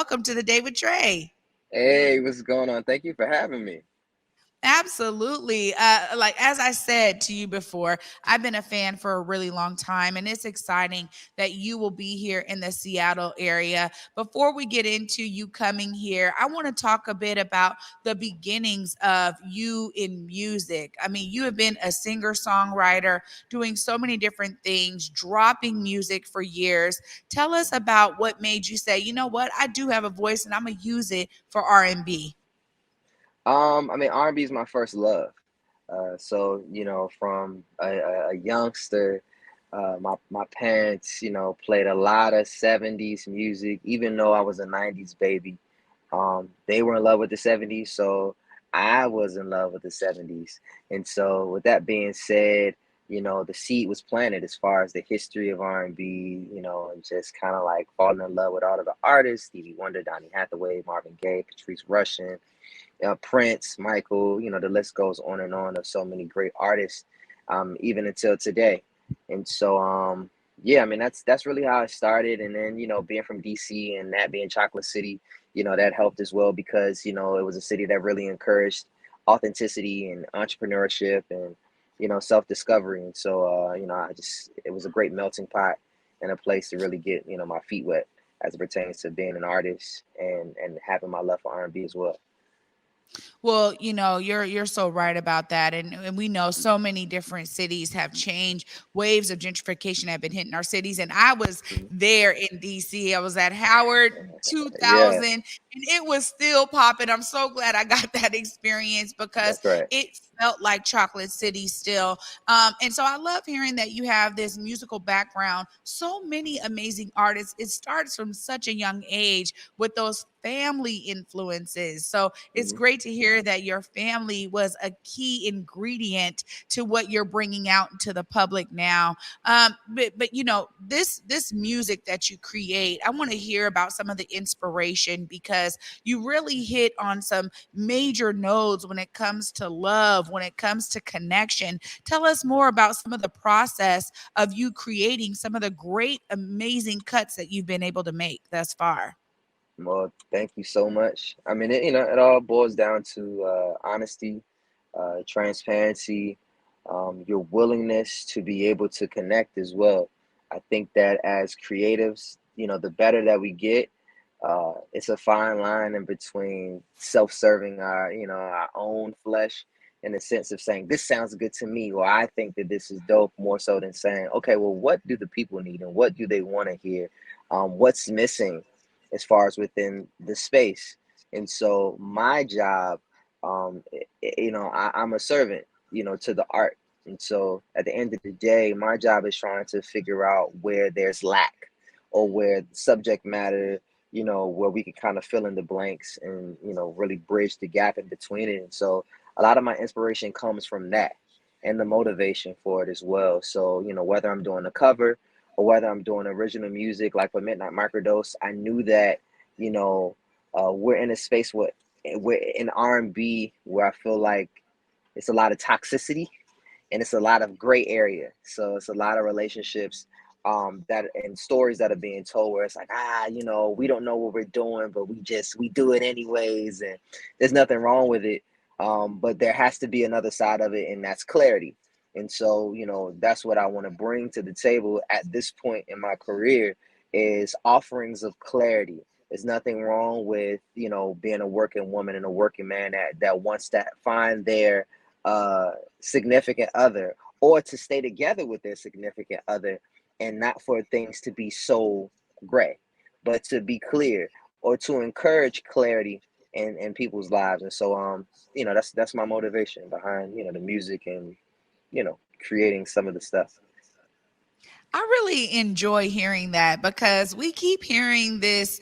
welcome to the Day with Trae. Hey, what's going on? Thank you for having me. Absolutely. Like as I said to you before, I've been a fan for a really long time, and it's exciting that you will be here in the Seattle area. Before we get into you coming here, I want to talk a bit about the beginnings of you in music. I mean, you have been a singer songwriter, doing so many different things, dropping music for years. Tell us about what made you say, you know what, I do have a voice, and I'm gonna use it for R&B. R&B is my first love. From a youngster, my parents, played a lot of '70s music. Even though I was a '90s baby, they were in love with the '70s, so I was in love with the '70s. And so, with that being said, the seed was planted as far as the history of R&B, and just kind of like falling in love with all of the artists: Stevie Wonder, Donny Hathaway, Marvin Gaye, Patrice Rushen, Prince, Michael. The list goes on and on of so many great artists, even until today. And so, yeah, that's really how it started. And then, being from DC and that being Chocolate City, that helped as well because, it was a city that really encouraged authenticity and entrepreneurship and, self-discovery. And so, it was a great melting pot and a place to really get, my feet wet as it pertains to being an artist and having my love for R&B as well. Well, you're so right about that, and we know so many different cities have changed. Waves of gentrification have been hitting our cities, and I was Mhm. there in DC. I was at Howard Yeah, 2000, and it was still popping. I'm so glad I got that experience because that's right. it felt like Chocolate City still. And so I love hearing that you have this musical background. So many amazing artists. It starts from such a young age with those family influences. So it's Mhm. great to hear that your family was a key ingredient to what you're bringing out into the public now. But this music that you create, I want to hear about some of the inspiration because you really hit on some major nodes when it comes to love, when it comes to connection. Tell us more about some of the process of you creating some of the great, amazing cuts that you've been able to make thus far. Well, thank you so much. It all boils down to honesty, transparency, your willingness to be able to connect as well. I think that as creatives, the better that we get, it's a fine line in between self-serving our own flesh in the sense of saying, this sounds good to me, or I think that this is dope, more so than saying, okay, well, what do the people need and what do they want to hear? What's missing as far as within the space? And so my job, I'm a servant, to the art. And so at the end of the day, my job is trying to figure out where there's lack or where subject matter, where we can kind of fill in the blanks and, really bridge the gap in between it. And so a lot of my inspiration comes from that and the motivation for it as well. So, whether I'm doing a cover or whether I'm doing original music, like for Midnight Microdose, I knew that, you know, we're in a space where we're in R&B where I feel like it's a lot of toxicity and it's a lot of gray area. So it's a lot of relationships that and stories that are being told where it's like, we don't know what we're doing, but we do it anyways, and there's nothing wrong with it. But there has to be another side of it, and that's clarity. And so, that's what I want to bring to the table at this point in my career is offerings of clarity. There's nothing wrong with, being a working woman and a working man that wants to find their uh significant other or to stay together with their significant other and not for things to be so gray, but to be clear or to encourage clarity in people's lives. And so that's my motivation behind, the music and, creating some of the stuff. I really enjoy hearing that because we keep hearing this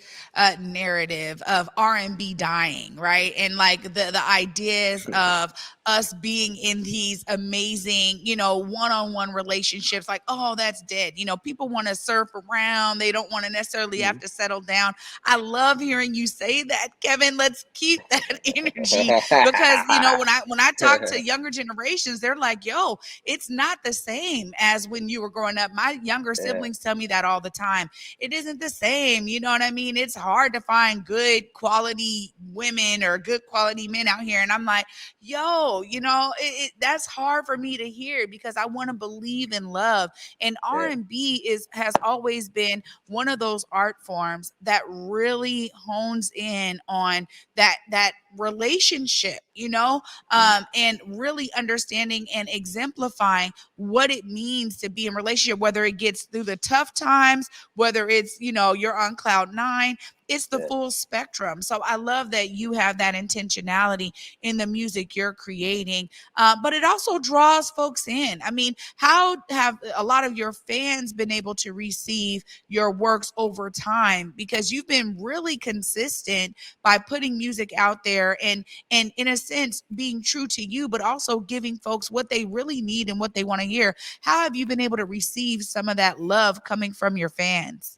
narrative of R&B dying, right? And like the ideas of us being in these amazing, you know, one-on-one relationships. Like, oh, that's dead. You know, people want to surf around. They don't want to necessarily have Mhm. to settle down. I love hearing you say that, Kevin. Let's keep that energy because, you know, when I talk to younger generations, they're like, yo, it's not the same as when you were growing up. My younger Yeah, siblings tell me that all the time. It isn't the same. You know what I mean? It's hard to find good quality women or good quality men out here. And I'm like, yo, you know, that's hard for me to hear because I want to believe in love. And yeah. R&B has always been one of those art forms that really hones in on that relationship, you know, Mhm. and really understanding and exemplifying what it means to be in relationship, whether it gets through the tough times, whether it's, you know, you're on cloud nine. It's the Yeah. full spectrum. So I love that you have that intentionality in the music you're creating, but it also draws folks in. I mean, how have a lot of your fans been able to receive your works over time? Because you've been really consistent by putting music out there and in a sense being true to you, but also giving folks what they really need and what they want to hear. How have you been able to receive some of that love coming from your fans?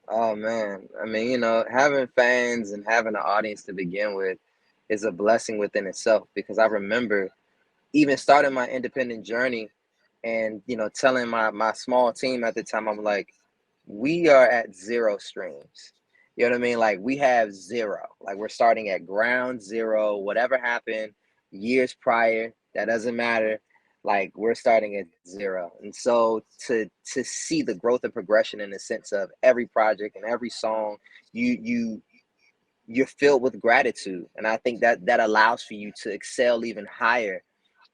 Oh man, I mean, having fans and having an audience to begin with is a blessing within itself because I remember even starting my independent journey and telling my small team at the time, I'm like, we are at zero streams. You know what I mean? Like we have zero. Like we're starting at ground zero. Whatever happened years prior, that doesn't matter. Like we're starting at zero. And so to see the growth and progression in the sense of every project and every song, you you're filled with gratitude. And I think that allows for you to excel even higher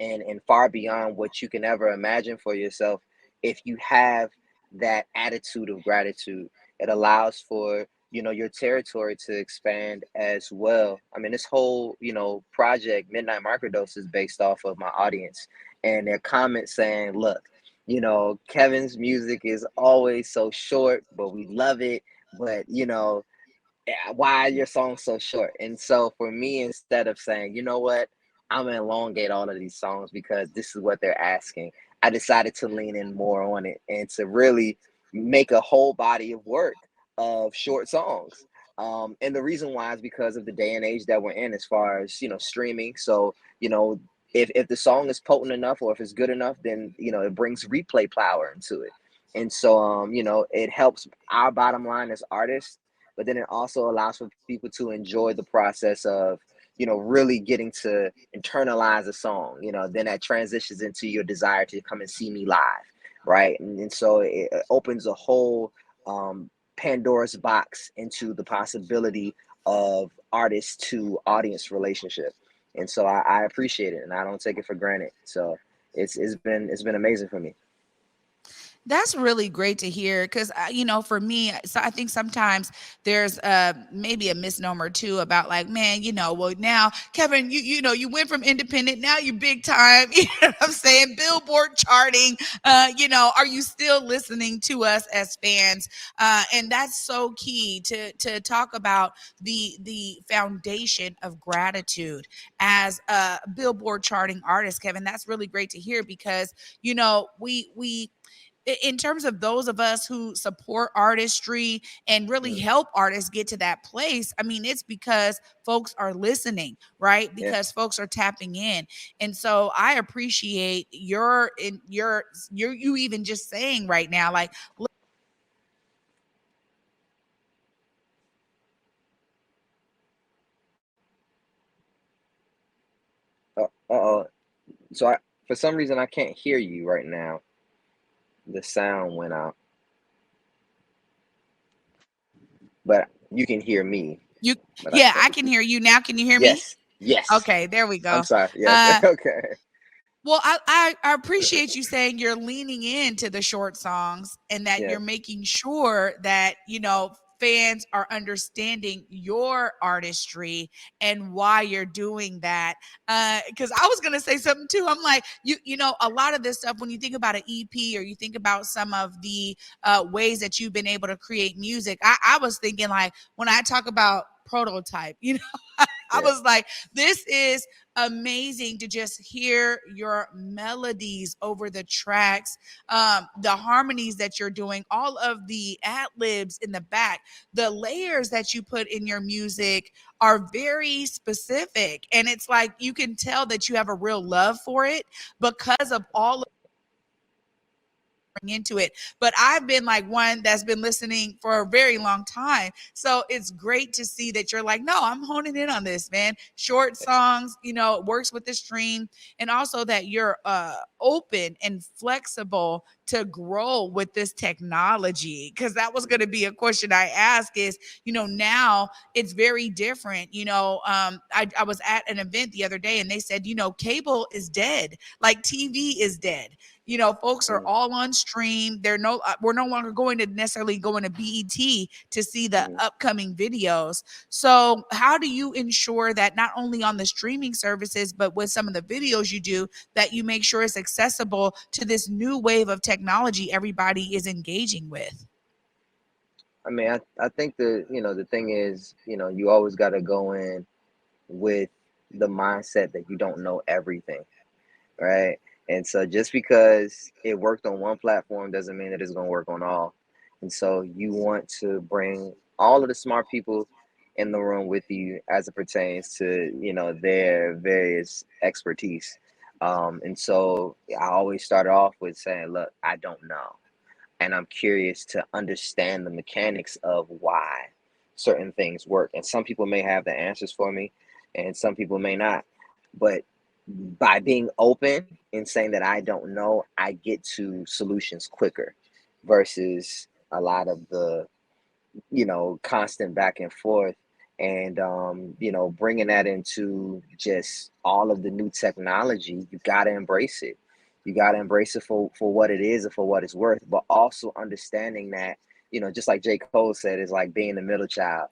and far beyond what you can ever imagine for yourself if you have that attitude of gratitude. It allows for your territory to expand as well. I mean, this whole project Midnight Microdose is based off of my audience and their comments saying, look, Kevin's music is always so short, but we love it. But why are your songs so short? And so for me, instead of saying, you know what, I'm gonna elongate all of these songs because this is what they're asking, I decided to lean in more on it and to really make a whole body of work of short songs. And the reason why is because of the day and age that we're in as far as streaming. So if the song is potent enough or if it's good enough, then it brings replay power into it. And so it helps our bottom line as artists, but then it also allows for people to enjoy the process of really getting to internalize a song. Then that transitions into your desire to come and see me live, right? And so it opens a whole Pandora's box into the possibility of artist to audience relationship. And so I appreciate it and I don't take it for granted. So it's been amazing for me. That's really great to hear because, you know, for me, so I think sometimes there's maybe a misnomer too about like, man, you know, well now Kevin, you know, you went from independent, now you big time. You know what I'm saying? Billboard charting. You know, are you still listening to us as fans? And that's so key to talk about the foundation of gratitude as a Billboard charting artist, Kevin. That's really great to hear because you know we in terms of those of us who support artistry and really Mm, help artists get to that place, I mean, it's because folks are listening, right? yeah. Because folks are tapping in. And so I appreciate your you even just saying right now, like, Uh-oh. So for some reason I can't hear you right now. The sound went out, but you can hear me. you But I yeah, can't. I can hear you now. Can you hear me? Yes, yes. Okay, there we I'm go. sorry. Yes. Uh Okay. Well, I appreciate you saying you're leaning into the short songs and that Yeah. you're making sure that, you know, fans are understanding your artistry and why you're doing that. Because I was gonna say something too. I'm like, you know, a lot of this stuff when you think about an EP or you think about some of the ways that you've been able to create music, I was thinking like when I talk about prototype, you know. I Yeah. was like, this is amazing to just hear your melodies over the tracks, the harmonies that you're doing, all of the ad libs in the back, the layers that you put in your music are very specific. And it's like you can tell that you have a real love for it because of all into it. But I've been like one that's been listening for a very long time. So it's great to see that you're like, no, I'm honing in on this, man. Short songs, it works with the stream. And also that you're open and flexible to grow with this technology. Cause that was going to be a question I ask is, now it's very different. I was at an event the other day and they said, cable is dead. Like TV is dead. Folks are Mm, all on stream. We're no longer going to necessarily go into BET to see the mm. upcoming videos. So how do you ensure that not only on the streaming services, but with some of the videos you do, that you make sure it's accessible to this new wave of technology everybody is engaging with? I mean, I think the thing is, you always got to go in with the mindset that you don't know everything, right? And so just because it worked on one platform doesn't mean that it's going to work on all. And so you want to bring all of the smart people in the room with you as it pertains to, their various expertise. And so I always started off with saying, look, I don't know. And I'm curious to understand the mechanics of why certain things work. And some people may have the answers for me, and some people may not. But by being open and saying that I don't know, I get to solutions quicker versus a lot of the constant back and forth. And bringing that into just all of the new technology, you got to embrace it. You got to embrace it for what it is and for what it's worth, but also understanding that, just like J. Cole said, is like being a middle child.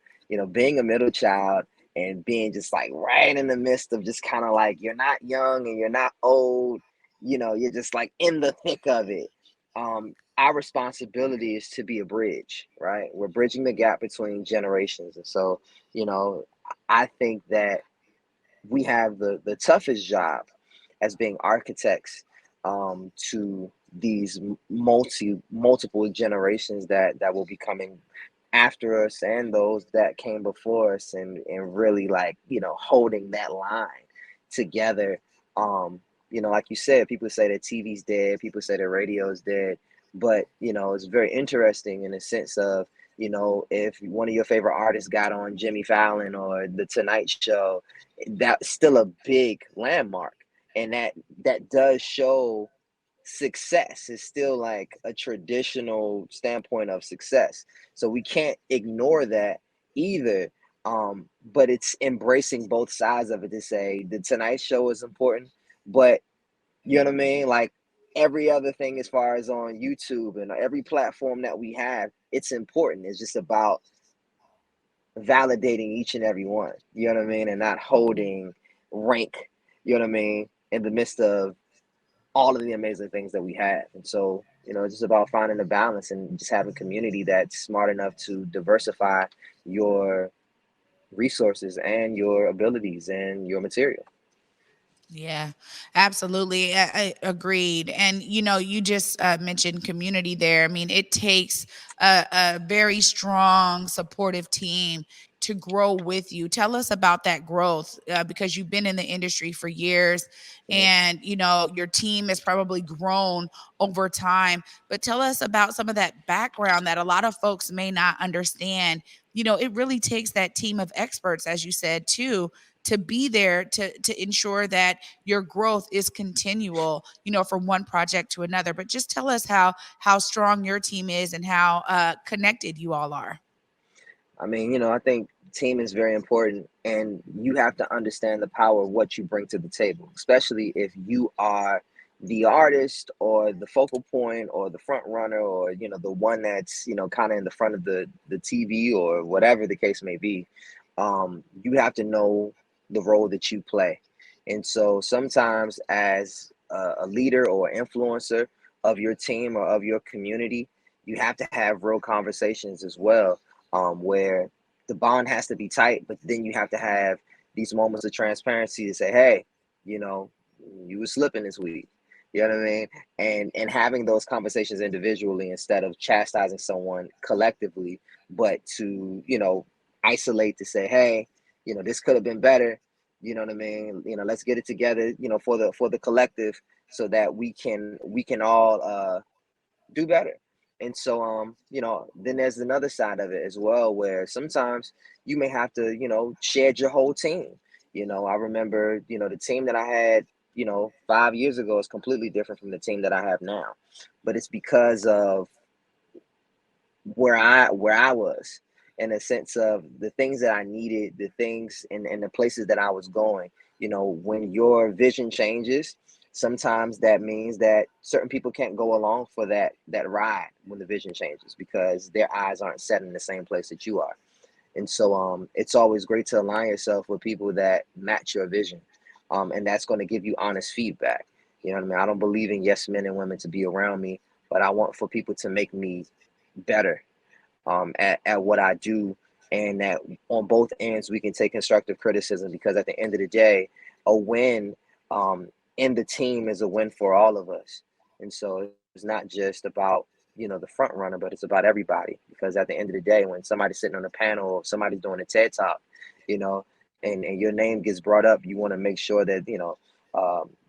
Being a middle child and being just like right in the midst of just kind of like, you're not young and you're not old, you're just like in the thick of it. Our responsibility is to be a bridge, right? We're bridging the gap between generations. And so, you know, I think that we have the toughest job as being architects, to these multiple generations that will be coming after us and those that came before us, and really, like, holding that line together. Like you said, people say that TV's dead, people say that radio's dead, but it's very interesting in the sense of, if one of your favorite artists got on Jimmy Fallon or the Tonight Show, that's still a big landmark, and that does show success. Is still like a traditional standpoint of success, so we can't ignore that either. But it's embracing both sides of it to say the Tonight Show is important, but you know what I mean, like every other thing as far as on YouTube and every platform that we have, it's important. It's just about validating each and every one, you know what I mean, and not holding rank, you know what I mean, in the midst of all of the amazing things that we have. And so, it's just about finding a balance and just having community that's smart enough to diversify your resources and your abilities and your material. Yeah, absolutely. I agreed. And you just mentioned community there. I mean, it takes a very strong, supportive team to grow with you. Tell us about that growth, because you've been in the industry for years, Mhm. and your team has probably grown over time. But tell us about some of that background that a lot of folks may not understand. It really takes that team of experts, as you said, too, to be there to ensure that your growth is continual, from one project to another. But just tell us how strong your team is and how connected you all are. I mean, I think team is very important, and you have to understand the power of what you bring to the table, especially if you are the artist or the focal point or the front runner, or the one that's kind of in the front of the TV or whatever the case may be. You have to know the role that you play, and so sometimes as a leader or influencer of your team or of your community, you have to have real conversations as well, where the bond has to be tight, but then you have to have these moments of transparency to say, hey, you know, you were slipping this week. You know what I mean? And having those conversations individually instead of chastising someone collectively, but to, isolate to say, hey, this could have been better. You know what I mean? Let's get it together, for the collective so that we can all do better. And so, then there's another side of it as well, where sometimes you may have to, shed your whole team. I remember, the team that I had, 5 years ago is completely different from the team that I have now. But it's because of where I was, in a sense of the things that I needed, the things and the places that I was going. When your vision changes, sometimes that means that certain people can't go along for that ride when the vision changes because their eyes aren't set in the same place that you are. And so it's always great to align yourself with people that match your vision. And that's going to give you honest feedback. You know what I mean? I don't believe in yes men and women to be around me, but I want for people to make me better at what I do, and that on both ends we can take constructive criticism, because at the end of the day, a win in the team is a win for all of us. And so it's not just about the front runner, but it's about everybody, because at the end of the day, when somebody's sitting on a panel or somebody's doing a TED talk, and your name gets brought up, you want to make sure that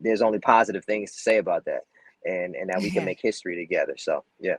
there's only positive things to say about that, and that we can Yeah. make history together. So yeah.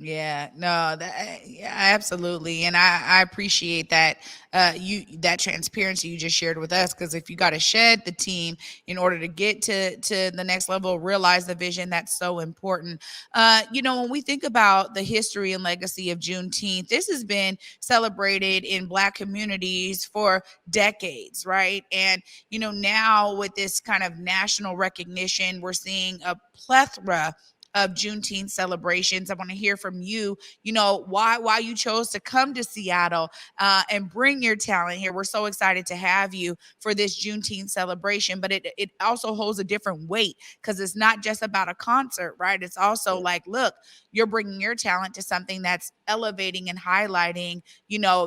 Yeah, no, yeah, absolutely, and I appreciate that that transparency you just shared with us. Because if you got to shed the team in order to get to the next level, realize the vision, that's so important. When we think about the history and legacy of Juneteenth, this has been celebrated in Black communities for decades, right? And now with this kind of national recognition, we're seeing a plethora of Juneteenth celebrations. I want to hear from you. Why you chose to come to Seattle and bring your talent here. We're so excited to have you for this Juneteenth celebration, but it also holds a different weight because it's not just about a concert, right? It's also like, look, you're bringing your talent to something that's elevating and highlighting,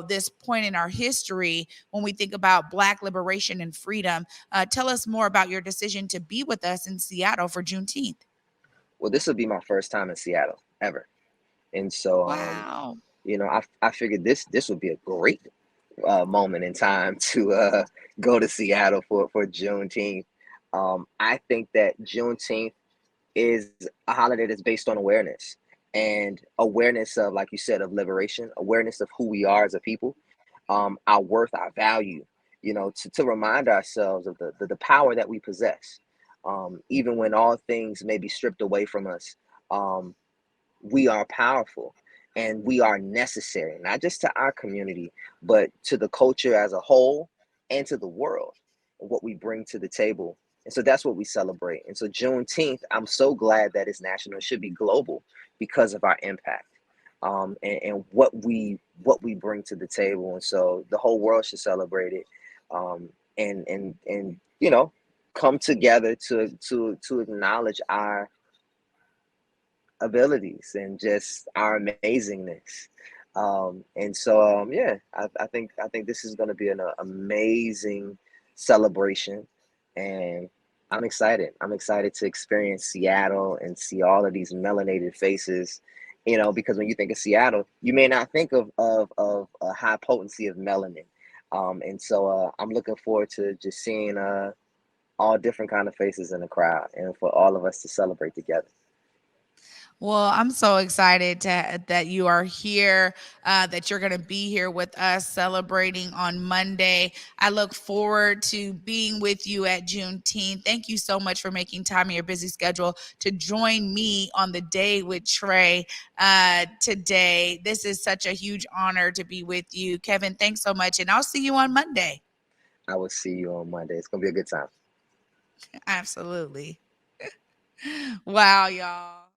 this point in our history when we think about Black liberation and freedom. Tell us more about your decision to be with us in Seattle for Juneteenth. Well, this will be my first time in Seattle ever, and so Wow. I figured this would be a great moment in time to go to Seattle for Juneteenth. I think that Juneteenth is a holiday that's based on awareness, and awareness of, like you said, of liberation, awareness of who we are as a people, our worth, our value. To remind ourselves of the power that we possess, even when all things may be stripped away from us. Um, we are powerful and we are necessary, not just to our community, but to the culture as a whole and to the world, and what we bring to the table. And so that's what we celebrate. And so Juneteenth, I'm so glad that it's national. It should be global because of our impact, and what we bring to the table. And so the whole world should celebrate it, and come together to acknowledge our abilities and just our amazingness. And so yeah, I think this is going to be an amazing celebration, and I'm excited. I'm excited to experience Seattle and see all of these melanated faces. Because when you think of Seattle, you may not think of a high potency of melanin. And so I'm looking forward to just seeing all different kind of faces in the crowd, and for all of us to celebrate together. Well, I'm so excited that you are here, that you're going to be here with us celebrating on Monday. I look forward to being with you at Juneteenth. Thank you so much for making time in your busy schedule to join me on the day with Trae today. This is such a huge honor to be with you. Kevin, thanks so much, and I'll see you on Monday. I will see you on Monday. It's gonna be a good time. Absolutely. Wow, y'all.